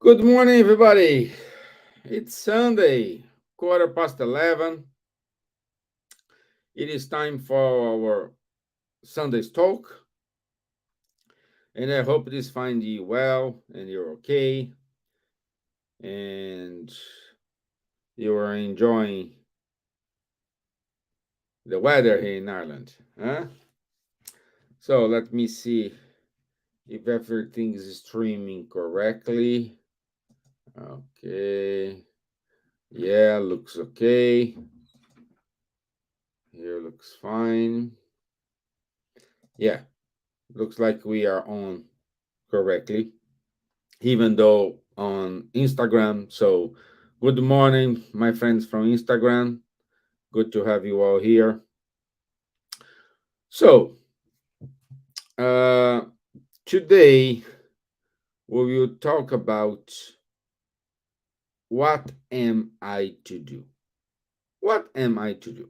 Good morning, everybody. It's Sunday, quarter past 11. It is time for our Sunday's talk, and I hope this finds you well and you're okay and you are enjoying the weather here in Ireland. Huh? So let me see if everything is streaming correctly. Okay. Yeah, looks okay. Here looks fine. Yeah, looks like we are on correctly, even though on Instagram. So, good morning, my friends from Instagram. Good to have you all here. So, uh, today we will talk about what am I to do? What am I to do?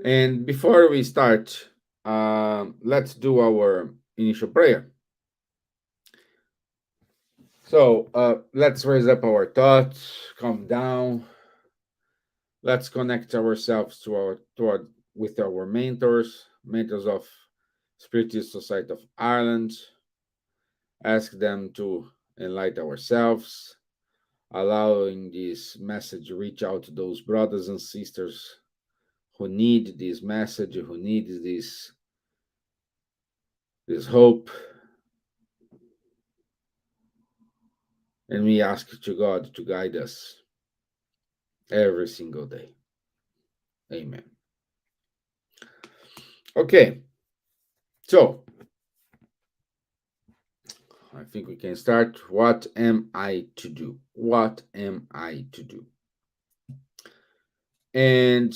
And before we start, let's do our initial prayer. So, let's raise up our thoughts, calm down. Let's connect ourselves with our mentors of Spiritist Society of Ireland. Ask them to enlighten ourselves, allowing this message to reach out to those brothers and sisters who need this message, who need this hope. And we ask to God to guide us every single day. Amen. Okay, so I think we can start. What am I to do? What am I to do? And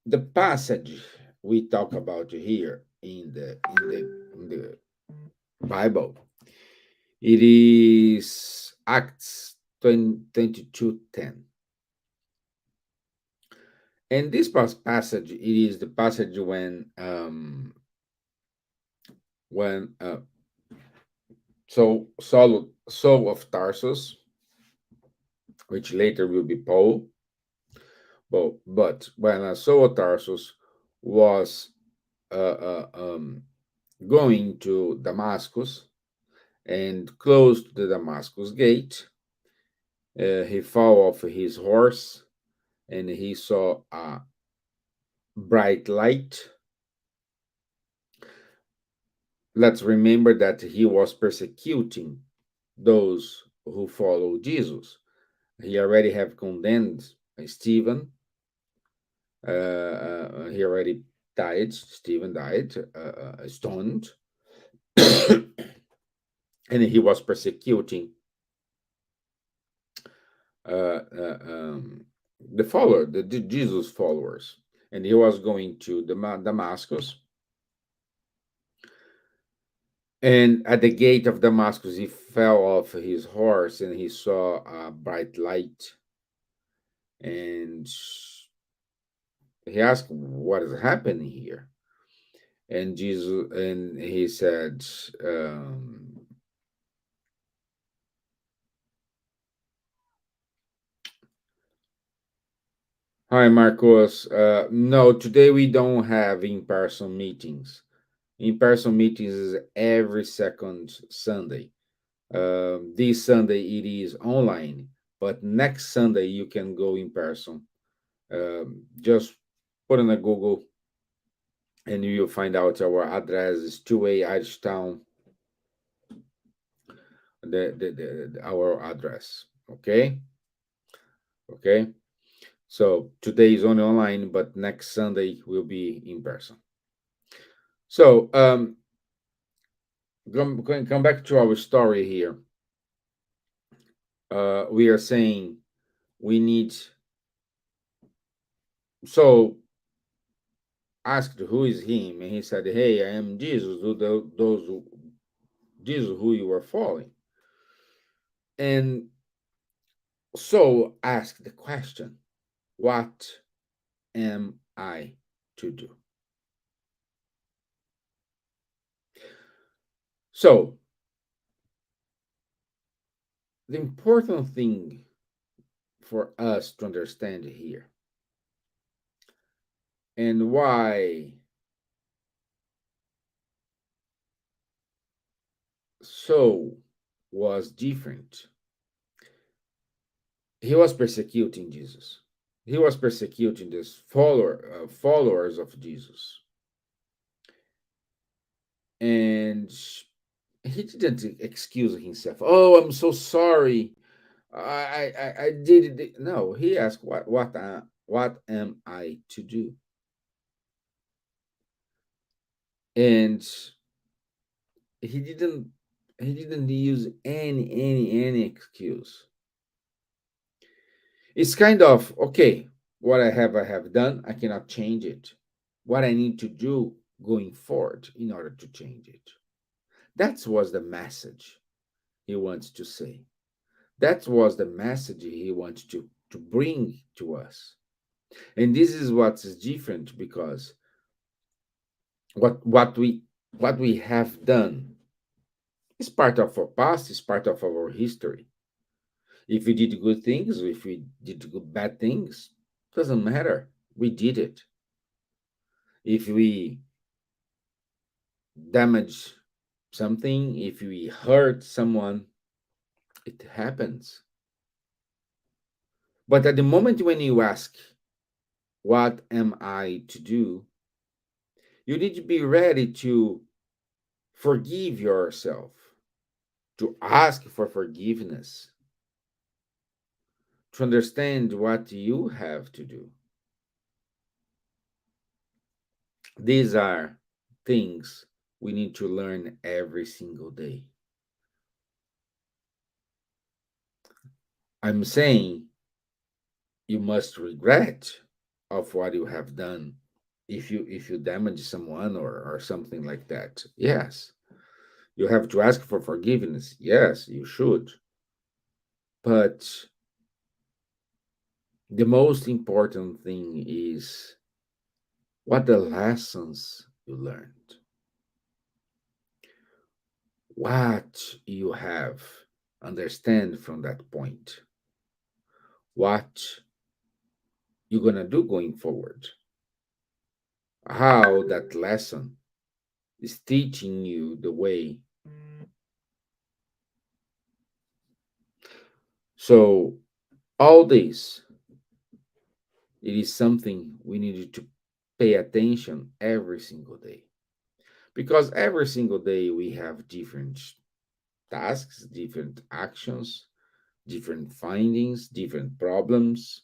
the passage we talk about here in the Bible, it is Acts 22:10. And this passage, it is the passage when Saul of Tarsus, which later will be Paul, but when Saul of Tarsus was going to Damascus and close to the Damascus gate, he fell off his horse and he saw a bright light. Let's remember that he was persecuting those who follow Jesus. He already have condemned Stephen. He already died. Stephen died, stoned, and he was persecuting the Jesus followers, and he was going to Damascus. And at the gate of Damascus, he fell off his horse, and he saw a bright light, and he asked, "What is happening here?" And he said, "Hi, Marcos. No, today we don't have in-person meetings. In-person meetings is every second Sunday. This Sunday it is online, but next Sunday you can go in person. Just put in a Google and you'll find out our address is 2A Irish Town, our address. Okay? Okay. So today is only online, but next Sunday will be in person. So come back to our story here. We are saying we need. So asked who is him, and he said, "Hey, I am Jesus. Jesus who you are following." And so asked the question, "What am I to do?" So, the important thing for us to understand here, and why Saul was different. He was persecuting Jesus. He was persecuting the followers of Jesus, and he didn't excuse himself. Oh, I'm so sorry. I did it. No, he asked, what am I to do? And he didn't he didn't use any excuse. It's kind of okay. What I have done. I cannot change it. What I need to do going forward in order to change it. That was the message he wants to say. That was the message he wants to bring to us. And this is what's different because what we have done is part of our past, is part of our history. If we did good things, if we did good bad things, doesn't matter. We did it. If we damage something, if we hurt someone, it happens. But at the moment when you ask, what am I to do? You need to be ready to forgive yourself, to ask for forgiveness, to understand what you have to do. These are things we need to learn every single day. I'm saying you must regret of what you have done if you damage someone or something like that. Yes, you have to ask for forgiveness. Yes, you should. But the most important thing is what the lessons you learned, what you have understand from that point, what you're gonna do going forward, how that lesson is teaching you the way. So all this, it is something we need to pay attention every single day, because every single day we have different tasks, different actions, different findings, different problems,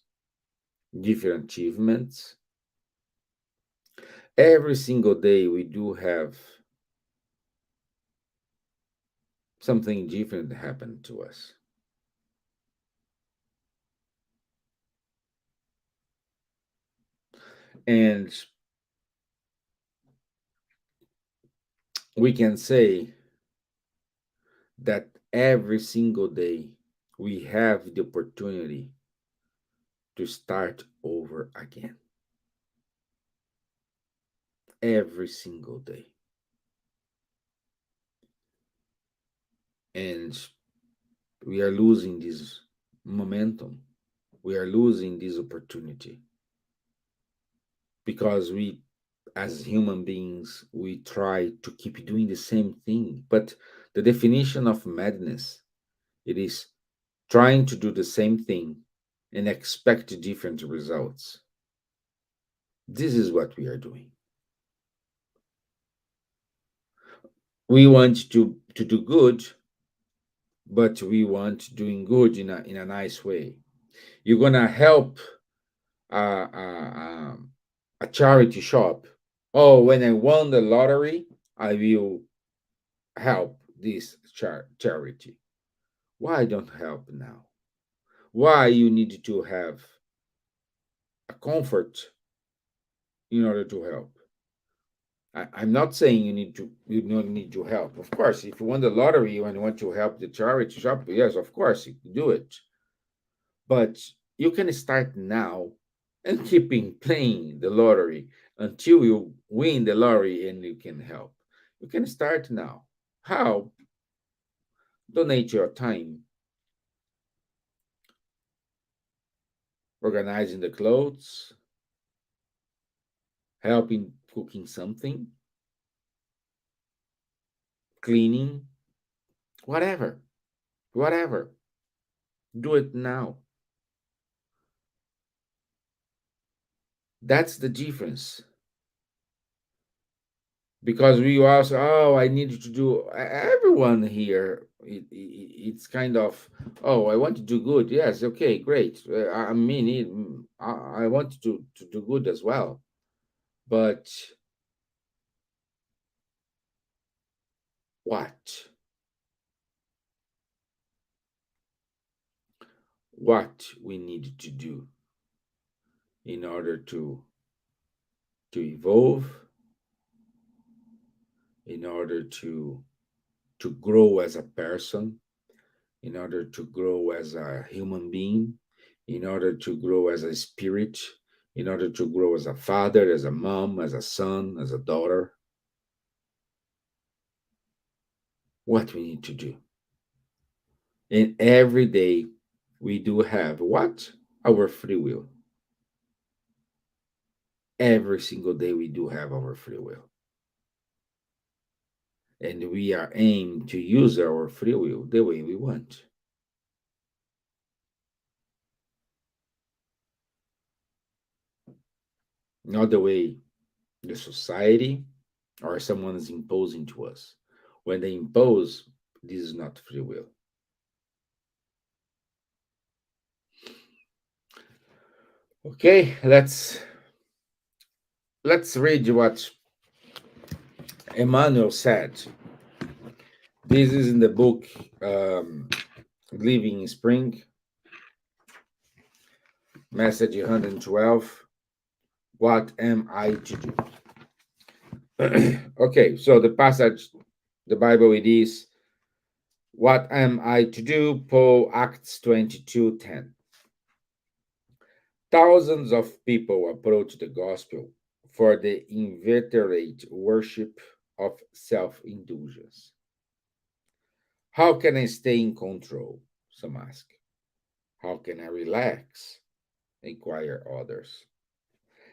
different achievements. Every single day we do have something different happen to us. And we can say that every single day we have the opportunity to start over again. Every single day. And we are losing this momentum. We are losing this opportunity because we, as human beings, we try to keep doing the same thing. But the definition of madness, it is trying to do the same thing and expect different results. This is what we are doing. We want to do good, but we want doing good in a nice way. You're gonna help a charity shop. Oh, when I won the lottery, I will help this charity. Why don't help now? Why you need to have a comfort in order to help? I'm not saying you don't need to help. Of course, if you won the lottery and you want to help the charity shop, yes, of course you can do it. But you can start now and keeping playing the lottery until you win the lottery and you can help. You can start now. How? Donate your time, organizing the clothes, helping cooking something, cleaning, whatever, whatever. Do it now. That's the difference. Because we also, oh, I need to do, everyone here, it's kind of, oh, I want to do good. Yes, okay, great. I mean, I want to do good as well. But what? What we need to do in order to evolve, in order to grow as a person, in order to grow as a human being, in order to grow as a spirit, in order to grow as a father, as a mom, as a son, as a daughter, what we need to do. And every day we do have what? Our free will. Every single day we do have our free will. And we are aimed to use our free will the way we want. Not the way the society or someone is imposing to us. When they impose, this is not free will. Okay, let's read what Emmanuel said. This is in the book Living in Spring, message 112. What am I to do? Okay, so the passage, the Bible, it is, what am I to do? Paul, Acts 22:10. Thousands of people approach the gospel for the inveterate worship of self indulgence. How can I stay in control? Some ask. How can I relax? Inquire others.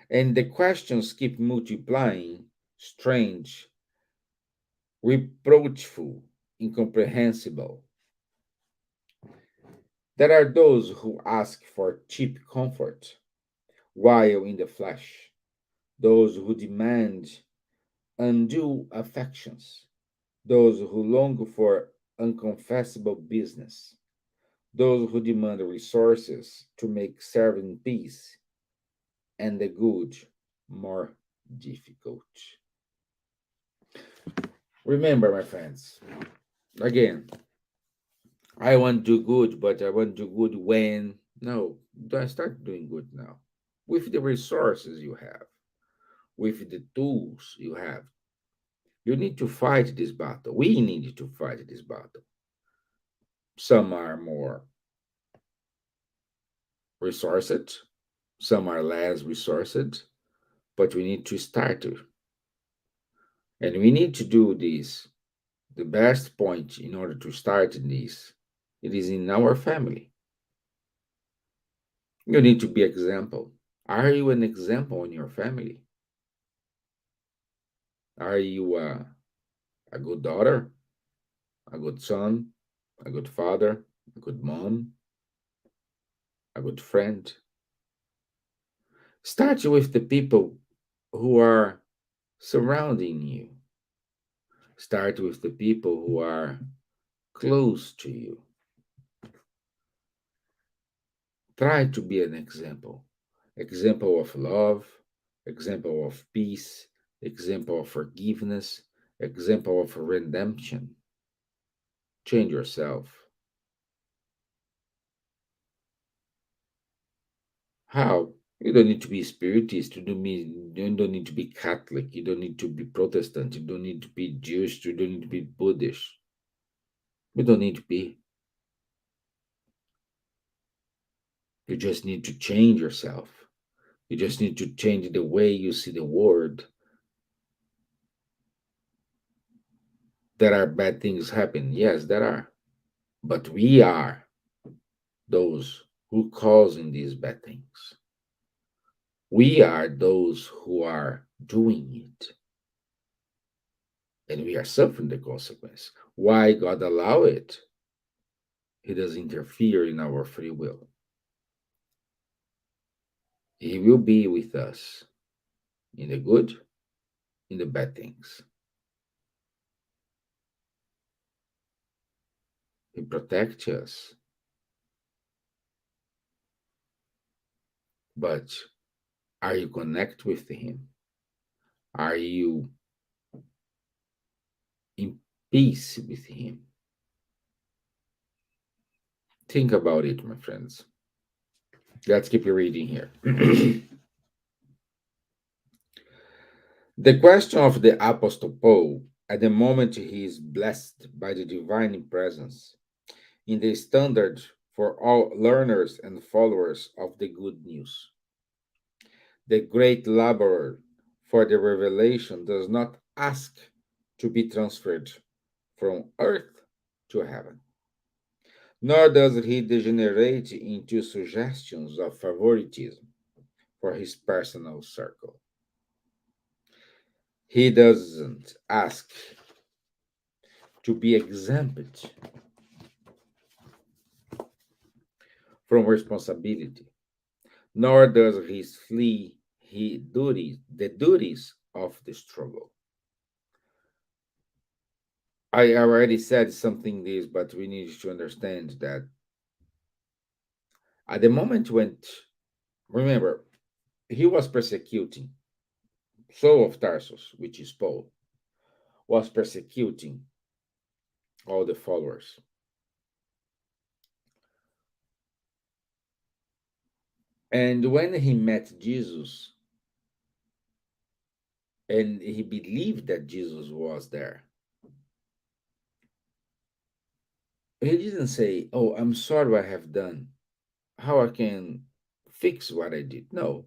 And the questions keep multiplying, strange, reproachful, incomprehensible. There are those who ask for cheap comfort while in the flesh, those who demand undue affections, those who long for unconfessable business, those who demand resources to make serving peace and the good more difficult. Remember, my friends, again, I want to do good, but I want to do good when? No, don't start doing good now. With the resources you have, with the tools you have, you need to fight this battle. We need to fight this battle. Some are more resourced, some are less resourced, but we need to start to. And we need to do this. The best point in order to start this, it is in our family. You need to be example. Are you an example in your family? Are you a good daughter, a good son, a good father, a good mom, a good friend? Start with the people who are surrounding you. Start with the people who are close to you. Try to be an example. Example of love, example of peace, example of forgiveness, example of redemption. Change yourself. How? You don't need to be spiritist. You don't need to be Catholic. You don't need to be Protestant. You don't need to be Jewish. You don't need to be Buddhist. You don't need to be. You just need to change yourself. You just need to change the way you see the world. There are bad things happen. Yes, there are. But we are those who causing these bad things. We are those who are doing it, and we are suffering the consequence. Why God allow it? He does interfere in our free will. He will be with us in the good, in the bad things. He protects us, but are you connect with Him? Are you in peace with Him? Think about it, my friends. Let's keep reading here. The question of the Apostle Paul at the moment he is blessed by the divine presence in the standard for all learners and followers of the good news. The great laborer for the revelation does not ask to be transferred from earth to heaven, nor does he degenerate into suggestions of favoritism for his personal circle. He doesn't ask to be exempt from responsibility, nor does he flee the duties of the struggle. I already said something this, but we need to understand that at the moment when, remember, he was persecuting, Saul of Tarsus, which is Paul, was persecuting all the followers. And when he met Jesus and he believed that Jesus was there, he didn't say, "Oh, I'm sorry what I have done. How I can fix what I did." No,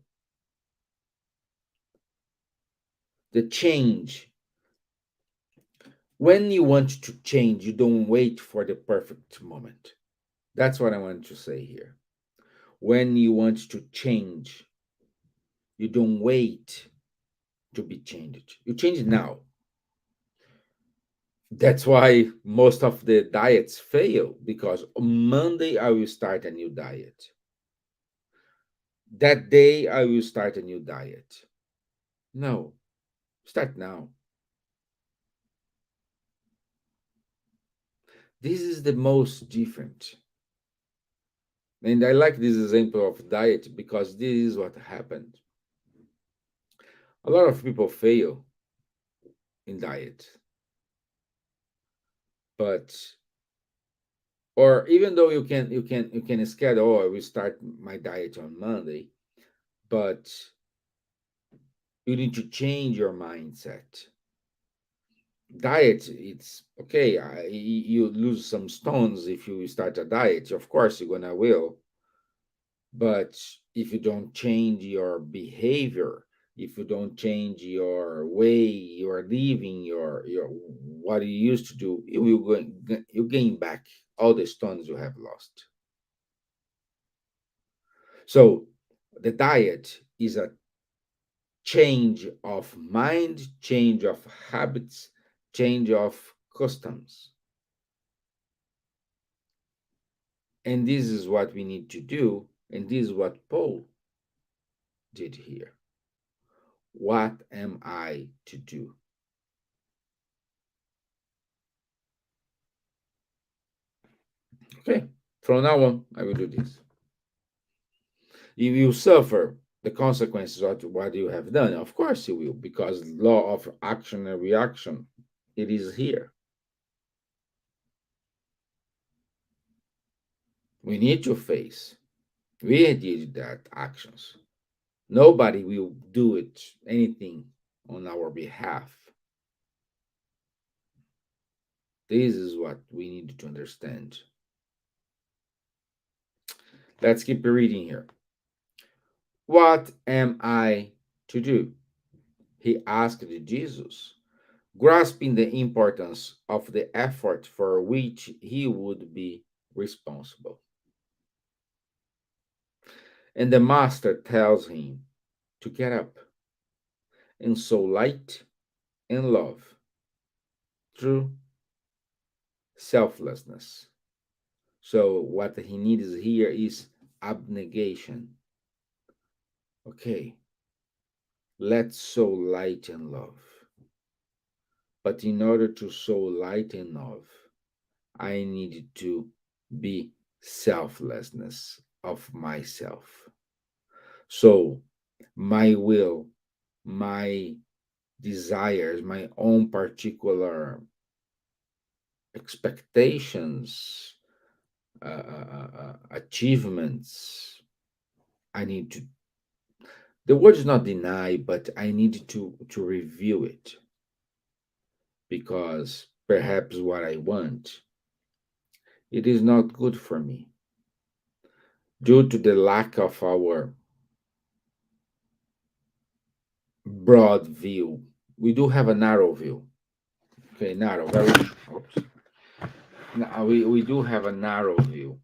the change. When you want to change, you don't wait for the perfect moment. That's what I want to say here. When you want to change, you don't wait to be changed. You change it now. That's why most of the diets fail because on Monday I will start a new diet. That day I will start a new diet. No, start now. This is the most different. And I like this example of diet because this is what happened. A lot of people fail in diet, but or even though you can schedule, oh, I will start my diet on Monday, but you need to change your mindset. Diet, it's okay. You lose some stones if you start a diet. Of course, you're gonna will, but if you don't change your behavior, if you don't change your way you're living, your what you used to do, you gain back all the stones you have lost. So the diet is a change of mind, change of habits, change of customs. And this is what we need to do. And this is what Paul did here. What am I to do? Okay, from now on, I will do this. If you suffer the consequences of what you have done, of course you will, because law of action and reaction, it is here. We need to face. We did that actions. Nobody will do it anything on our behalf. This is what we need to understand. Let's keep reading here. What am I to do? He asked Jesus. grasping the importance of the effort for which he would be responsible. And the master tells him to get up and sow light and love through selflessness. So, what he needs here is abnegation. Okay, let's sow light and love. But in order to sow light and love, I need to be selflessness of myself. So, my will, my desires, my own particular expectations, achievements, I need to, the word is not deny, but I need to review it because perhaps what I want, it is not good for me due to the lack of our broad view. We do have a narrow view. Okay, narrow, very, oops. We do have a narrow view.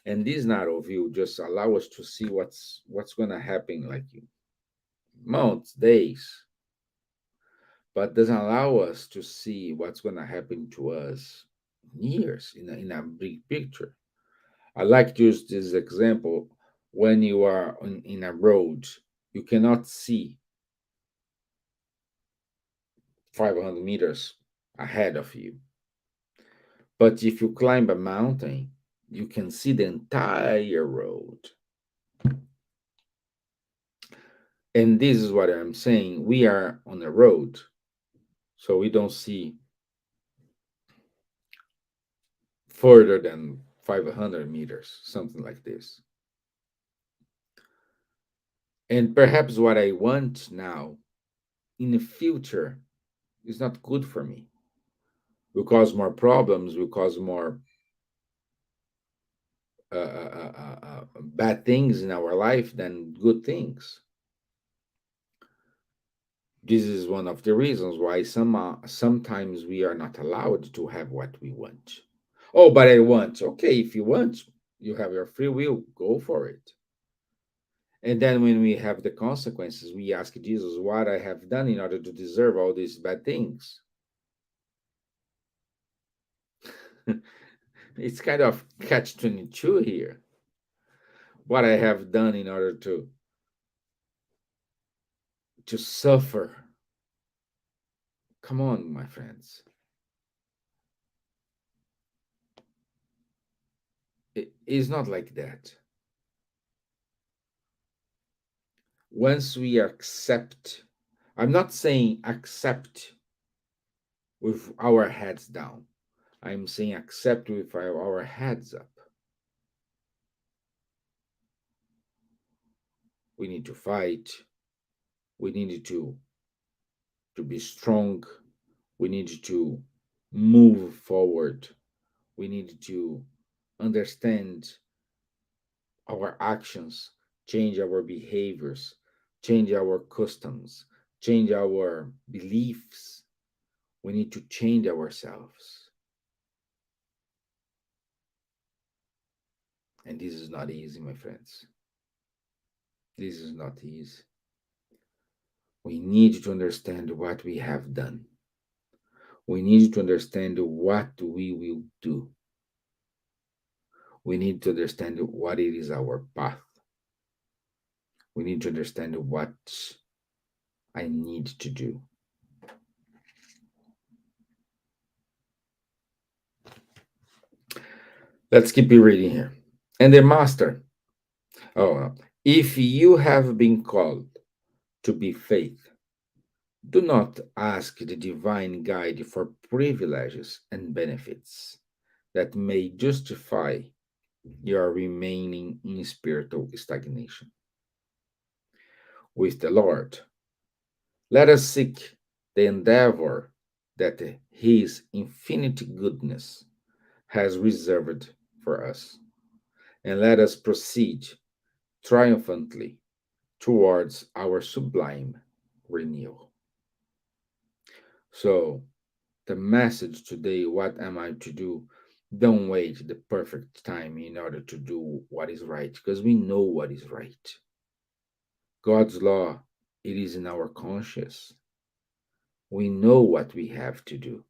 And this narrow view just allow us to see what's going to happen like months, days, but doesn't allow us to see what's going to happen to us in years in a big picture. I like to use this example. When you are in a road, you cannot see 500 meters ahead of you. But if you climb a mountain, you can see the entire road. And this is what I'm saying. We are on a road, so we don't see further than 500 meters, something like this. And perhaps what I want now in the future is not good for me. Will cause more problems, will cause more bad things in our life than good things. This is one of the reasons why sometimes we are not allowed to have what we want. Oh, but I want. Okay, if you want, you have your free will, go for it. And then when we have the consequences, we ask Jesus what I have done in order to deserve all these bad things. It's kind of catch 22 here. What I have done in order to suffer. Come on, my friends. It is not like that. Once we accept, I'm not saying accept with our heads down. I'm saying accept with our heads up. We need to fight. We need to be strong. We need to move forward. We need to understand our actions, change our behaviors, change our customs, change our beliefs. We need to change ourselves. And this is not easy, my friends. This is not easy. We need to understand what we have done. We need to understand what we will do. We need to understand what it is our path. We need to understand what I need to do. Let's keep it reading here. And the master, oh, if you have been called to be faith, do not ask the divine guide for privileges and benefits that may justify your remaining in spiritual stagnation. With the Lord, let us seek the endeavor that His infinite goodness has reserved for us, and let us proceed triumphantly towards our sublime renewal. So, the message today, what am I to do? Don't wait the perfect time in order to do what is right, because we know what is right. God's law, it is in our conscience. We know what we have to do.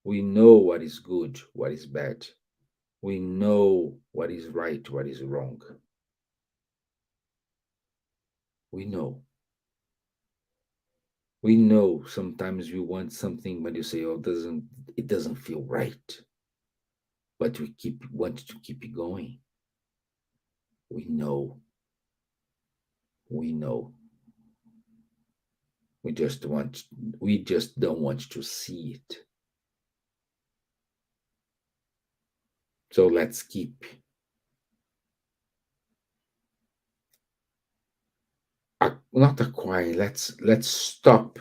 We know what is good, what is bad. We know what is right, what is wrong. We know. We know sometimes we want something, but you say, "Oh, it doesn't feel right." But we keep want to keep it going. We know. We know. We just want. We just don't want to see it. So let's keep not acquiring. Let's stop.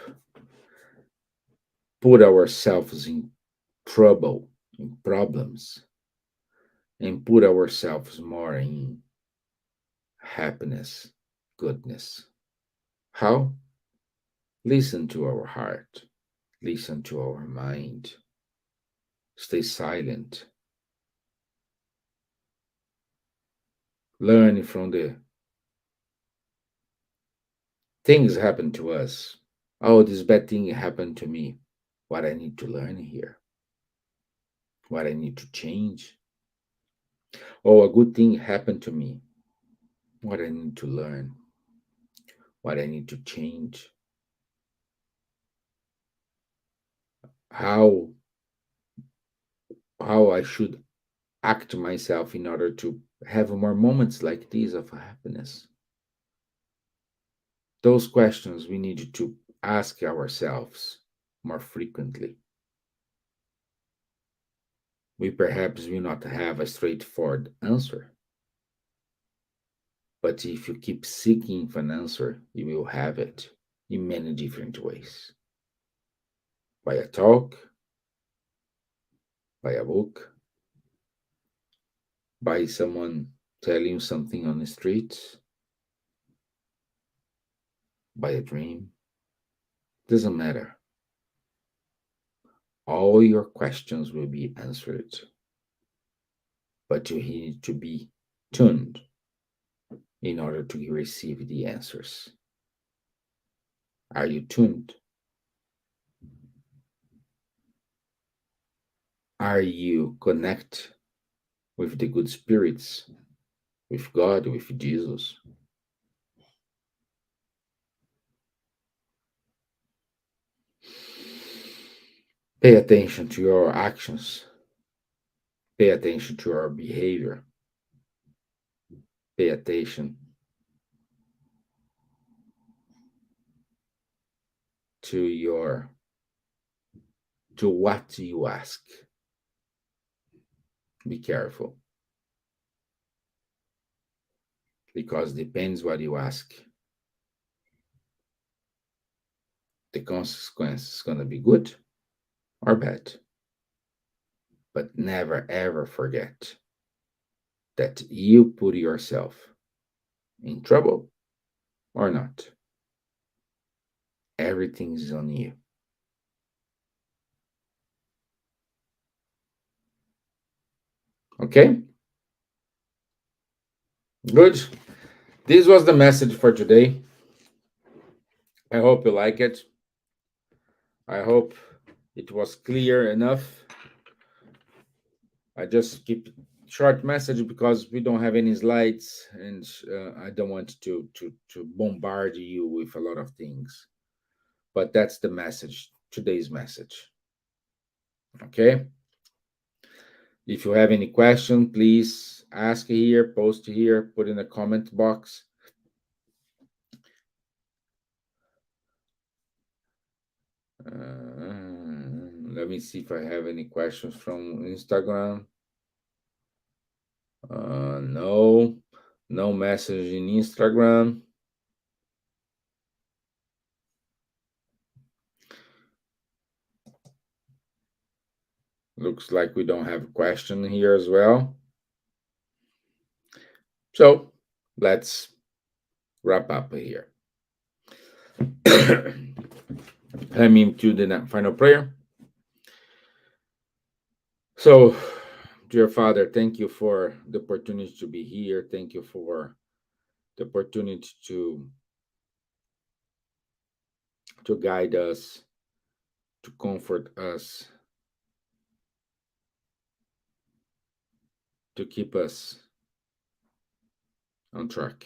Put ourselves in trouble, in problems, and put ourselves more in happiness, goodness. How? Listen to our heart, listen to our mind, stay silent, learn from the things happen to us. Oh, this bad thing happened to me. What I need to learn here, what I need to change. Oh, a good thing happened to me. What I need to learn, what I need to change. How how I should act myself in order to have more moments like these of happiness. Those questions we need to ask ourselves more frequently. We perhaps will not have a straightforward answer, but if you keep seeking for an answer, you will have it in many different ways. By a talk, by a book, by someone telling you something on the street, by a dream. Doesn't matter. All your questions will be answered, but you need to be tuned in order to receive the answers. Are you tuned? Are you connect with the good spirits, with God, with Jesus? Pay attention to your actions. Pay attention to your behavior. Pay attention to your to what you ask. Be careful, because depends what you ask. The consequence is going to be good or bad. But never ever forget that you put yourself in trouble or not. Everything is on you. Okay? Good. This was the message for today. I hope you like it. I hope it was clear enough. I just keep short message because we don't have any slides, and I don't want to bombard you with a lot of things. But that's the message, today's message. Okay? If you have any question, please ask here, post here, put in the comment box. Let me see if I have any questions from Instagram. No, no message in Instagram. Looks like we don't have a question here as well. So let's wrap up here. Let me to the final prayer. So, dear Father, thank you for the opportunity to be here. Thank you for the opportunity to guide us, to comfort us, to keep us on track.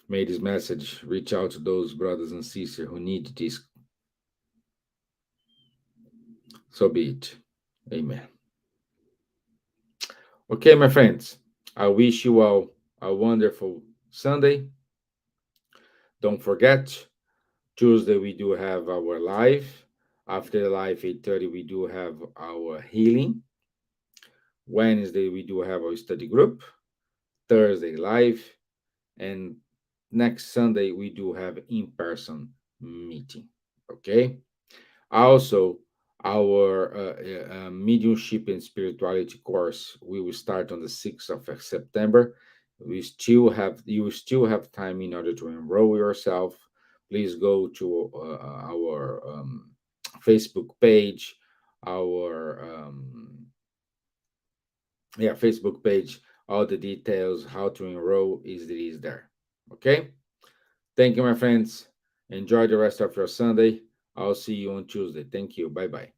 May this message reach out to those brothers and sisters who need this. So be it. Amen. Okay, my friends, I wish you all a wonderful Sunday. Don't forget, Tuesday we do have our live. After the live 8:30, we do have our healing. Wednesday we do have our study group. Thursday live, and next Sunday we do have in-person meeting. Okay. Also, our mediumship and spirituality course we will start on the 6th of September. You still have time in order to enroll yourself. Please go to our Facebook page, our Facebook page. All the details how to enroll is there. Okay. Thank you, my friends. Enjoy the rest of your Sunday. I'll see you on Tuesday. Thank you. Bye bye.